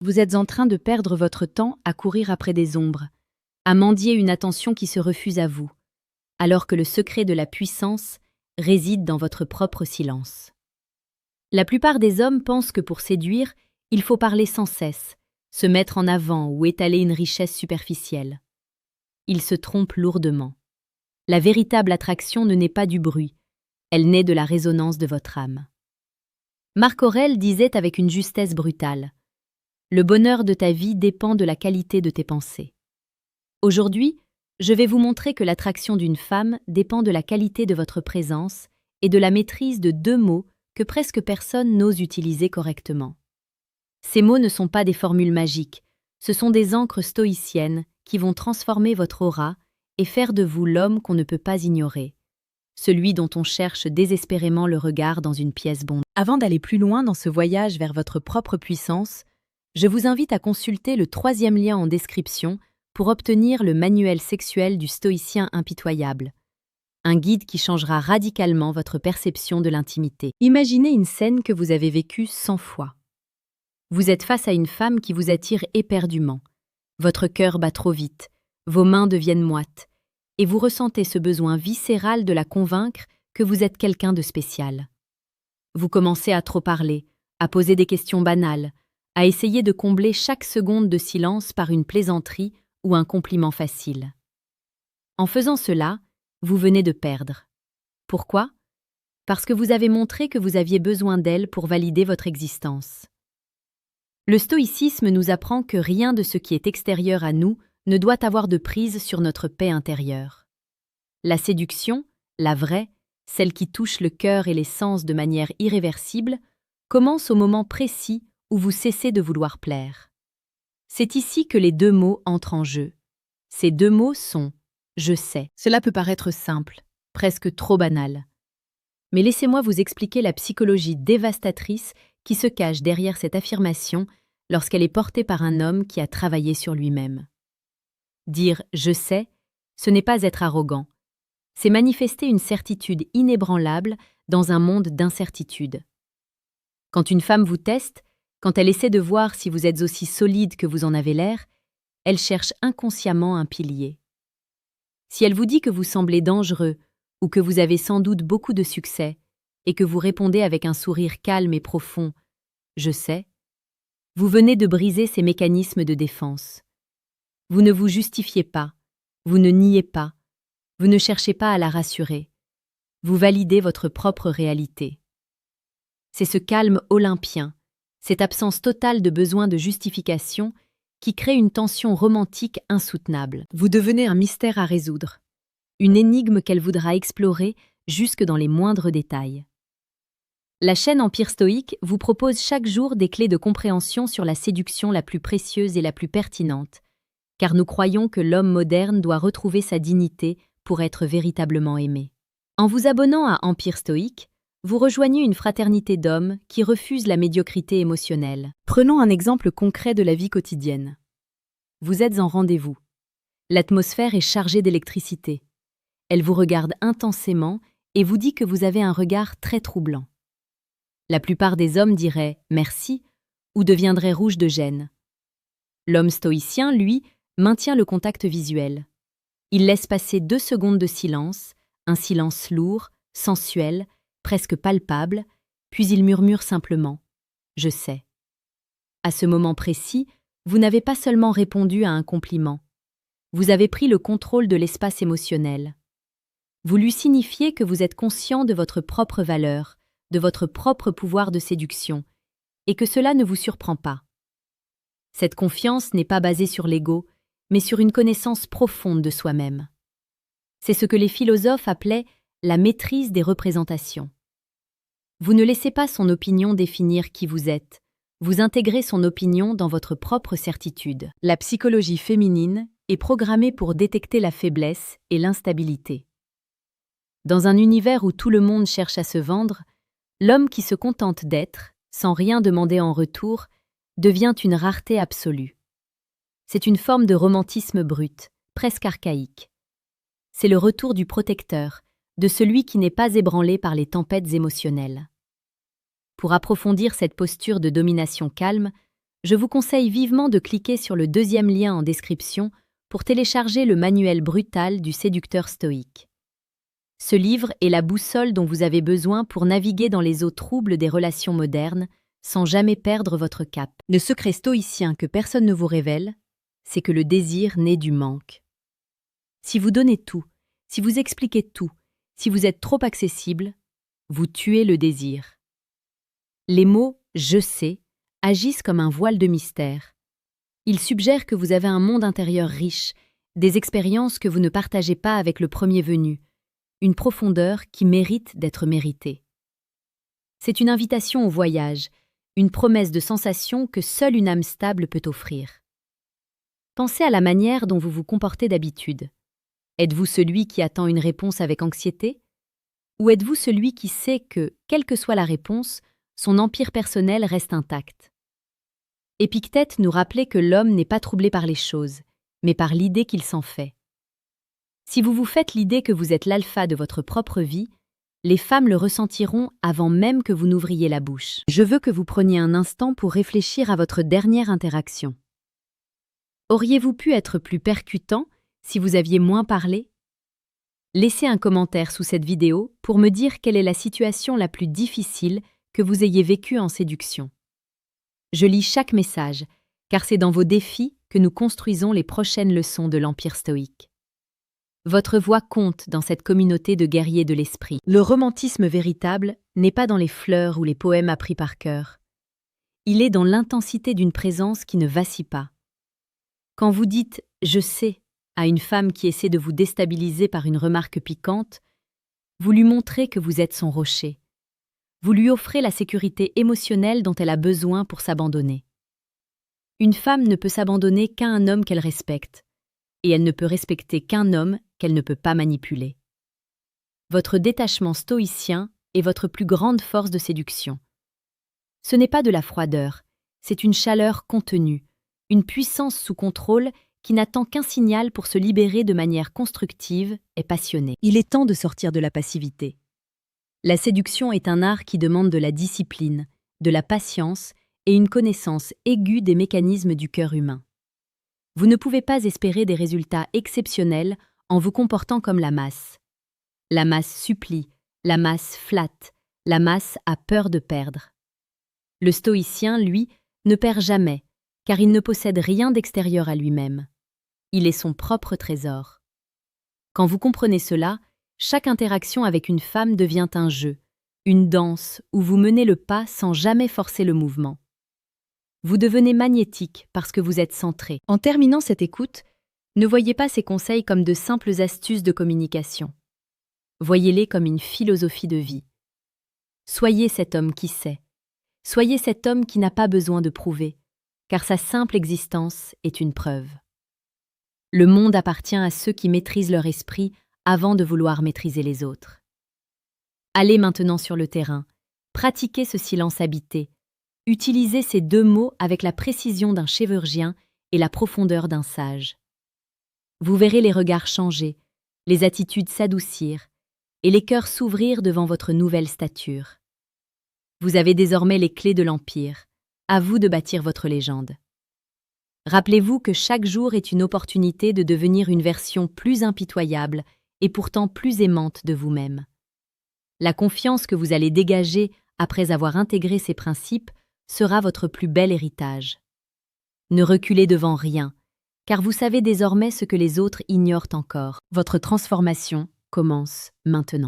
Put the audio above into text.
Vous êtes en train de perdre votre temps à courir après des ombres, à mendier une attention qui se refuse à vous, alors que le secret de la puissance réside dans votre propre silence. La plupart des hommes pensent que pour séduire, il faut parler sans cesse, se mettre en avant ou étaler une richesse superficielle. Ils se trompent lourdement. La véritable attraction ne naît pas du bruit, elle naît de la résonance de votre âme. Marc Aurèle disait avec une justesse brutale: « Le bonheur de ta vie dépend de la qualité de tes pensées. » Aujourd'hui, je vais vous montrer que l'attraction d'une femme dépend de la qualité de votre présence et de la maîtrise de deux mots que presque personne n'ose utiliser correctement. Ces mots ne sont pas des formules magiques, ce sont des encres stoïciennes qui vont transformer votre aura et faire de vous l'homme qu'on ne peut pas ignorer, celui dont on cherche désespérément le regard dans une pièce bondée. Avant d'aller plus loin dans ce voyage vers votre propre puissance, je vous invite à consulter le 3e lien en description pour obtenir le manuel sexuel du stoïcien impitoyable, un guide qui changera radicalement votre perception de l'intimité. Imaginez une scène que vous avez vécue 100 fois. Vous êtes face à une femme qui vous attire éperdument. Votre cœur bat trop vite, vos mains deviennent moites, et vous ressentez ce besoin viscéral de la convaincre que vous êtes quelqu'un de spécial. Vous commencez à trop parler, à poser des questions banales, à essayer de combler chaque seconde de silence par une plaisanterie ou un compliment facile. En faisant cela, vous venez de perdre. Pourquoi? Parce que vous avez montré que vous aviez besoin d'elle pour valider votre existence. Le stoïcisme nous apprend que rien de ce qui est extérieur à nous ne doit avoir de prise sur notre paix intérieure. La séduction, la vraie, celle qui touche le cœur et les sens de manière irréversible, commence au moment précis où vous cessez de vouloir plaire. C'est ici que les deux mots entrent en jeu. Ces deux mots sont « je sais ». Cela peut paraître simple, presque trop banal. Mais laissez-moi vous expliquer la psychologie dévastatrice qui se cache derrière cette affirmation lorsqu'elle est portée par un homme qui a travaillé sur lui-même. Dire « je sais », ce n'est pas être arrogant. C'est manifester une certitude inébranlable dans un monde d'incertitude. Quand une femme vous teste, quand elle essaie de voir si vous êtes aussi solide que vous en avez l'air, elle cherche inconsciemment un pilier. Si elle vous dit que vous semblez dangereux ou que vous avez sans doute beaucoup de succès et que vous répondez avec un sourire calme et profond « je sais », vous venez de briser ces mécanismes de défense. Vous ne vous justifiez pas, vous ne niez pas, vous ne cherchez pas à la rassurer. Vous validez votre propre réalité. C'est ce calme olympien, cette absence totale de besoin de justification qui crée une tension romantique insoutenable. Vous devenez un mystère à résoudre, une énigme qu'elle voudra explorer jusque dans les moindres détails. La chaîne Empire Stoïque vous propose chaque jour des clés de compréhension sur la séduction la plus précieuse et la plus pertinente, car nous croyons que l'homme moderne doit retrouver sa dignité pour être véritablement aimé. En vous abonnant à Empire Stoïque, vous rejoignez une fraternité d'hommes qui refusent la médiocrité émotionnelle. Prenons un exemple concret de la vie quotidienne. Vous êtes en rendez-vous. L'atmosphère est chargée d'électricité. Elle vous regarde intensément et vous dit que vous avez un regard très troublant. La plupart des hommes diraient « merci » ou deviendraient rouges de gêne. L'homme stoïcien, lui, maintient le contact visuel. Il laisse passer 2 secondes de silence, un silence lourd, sensuel, presque palpable, puis il murmure simplement « je sais ». À ce moment précis, vous n'avez pas seulement répondu à un compliment, vous avez pris le contrôle de l'espace émotionnel. Vous lui signifiez que vous êtes conscient de votre propre valeur, de votre propre pouvoir de séduction, et que cela ne vous surprend pas. Cette confiance n'est pas basée sur l'ego, mais sur une connaissance profonde de soi-même. C'est ce que les philosophes appelaient la maîtrise des représentations. Vous ne laissez pas son opinion définir qui vous êtes, vous intégrez son opinion dans votre propre certitude. La psychologie féminine est programmée pour détecter la faiblesse et l'instabilité. Dans un univers où tout le monde cherche à se vendre, l'homme qui se contente d'être, sans rien demander en retour, devient une rareté absolue. C'est une forme de romantisme brut, presque archaïque. C'est le retour du protecteur, de celui qui n'est pas ébranlé par les tempêtes émotionnelles. Pour approfondir cette posture de domination calme, Je vous conseille vivement de cliquer sur le deuxième lien en description pour télécharger le manuel brutal du séducteur stoïque. Ce livre est la boussole dont vous avez besoin pour naviguer dans les eaux troubles des relations modernes sans jamais perdre votre cap. Le secret stoïcien que personne ne vous révèle, c'est que le désir naît du manque. Si vous donnez tout, si vous expliquez tout, si vous êtes trop accessible, vous tuez le désir. Les mots « je sais » agissent comme un voile de mystère. Ils suggèrent que vous avez un monde intérieur riche, des expériences que vous ne partagez pas avec le premier venu, une profondeur qui mérite d'être méritée. C'est une invitation au voyage, une promesse de sensation que seule une âme stable peut offrir. Pensez à la manière dont vous vous comportez d'habitude. Êtes-vous celui qui attend une réponse avec anxiété? Ou êtes-vous celui qui sait que, quelle que soit la réponse, son empire personnel reste intact? Épictète nous rappelait que l'homme n'est pas troublé par les choses, mais par l'idée qu'il s'en fait. Si vous vous faites l'idée que vous êtes l'alpha de votre propre vie, les femmes le ressentiront avant même que vous n'ouvriez la bouche. Je veux que vous preniez un instant pour réfléchir à votre dernière interaction. Auriez-vous pu être plus percutant si vous aviez moins parlé? Laissez un commentaire sous cette vidéo pour me dire quelle est la situation la plus difficile que vous ayez vécue en séduction. Je lis chaque message, car c'est dans vos défis que nous construisons les prochaines leçons de l'Empire stoïque. Votre voix compte dans cette communauté de guerriers de l'esprit. Le romantisme véritable n'est pas dans les fleurs ou les poèmes appris par cœur. Il est dans l'intensité d'une présence qui ne vacille pas. Quand vous dites « je sais » à une femme qui essaie de vous déstabiliser par une remarque piquante, vous lui montrez que vous êtes son rocher. Vous lui offrez la sécurité émotionnelle dont elle a besoin pour s'abandonner. Une femme ne peut s'abandonner qu'à un homme qu'elle respecte, et elle ne peut respecter qu'un homme qu'elle ne peut pas manipuler. Votre détachement stoïcien est votre plus grande force de séduction. Ce n'est pas de la froideur, c'est une chaleur contenue, une puissance sous contrôle qui n'attend qu'un signal pour se libérer de manière constructive et passionnée. Il est temps de sortir de la passivité. La séduction est un art qui demande de la discipline, de la patience et une connaissance aiguë des mécanismes du cœur humain. Vous ne pouvez pas espérer des résultats exceptionnels en vous comportant comme la masse. La masse supplie, la masse flatte, la masse a peur de perdre. Le stoïcien, lui, ne perd jamais, car il ne possède rien d'extérieur à lui-même. Il est son propre trésor. Quand vous comprenez cela, chaque interaction avec une femme devient un jeu, une danse où vous menez le pas sans jamais forcer le mouvement. Vous devenez magnétique parce que vous êtes centré. En terminant cette écoute, ne voyez pas ces conseils comme de simples astuces de communication. Voyez-les comme une philosophie de vie. Soyez cet homme qui sait. Soyez cet homme qui n'a pas besoin de prouver, car sa simple existence est une preuve. Le monde appartient à ceux qui maîtrisent leur esprit avant de vouloir maîtriser les autres. Allez maintenant sur le terrain, pratiquez ce silence habité, utilisez ces deux mots avec la précision d'un chirurgien et la profondeur d'un sage. Vous verrez les regards changer, les attitudes s'adoucir et les cœurs s'ouvrir devant votre nouvelle stature. Vous avez désormais les clés de l'Empire, à vous de bâtir votre légende. Rappelez-vous que chaque jour est une opportunité de devenir une version plus impitoyable et pourtant plus aimante de vous-même. La confiance que vous allez dégager après avoir intégré ces principes sera votre plus bel héritage. Ne reculez devant rien, car vous savez désormais ce que les autres ignorent encore. Votre transformation commence maintenant.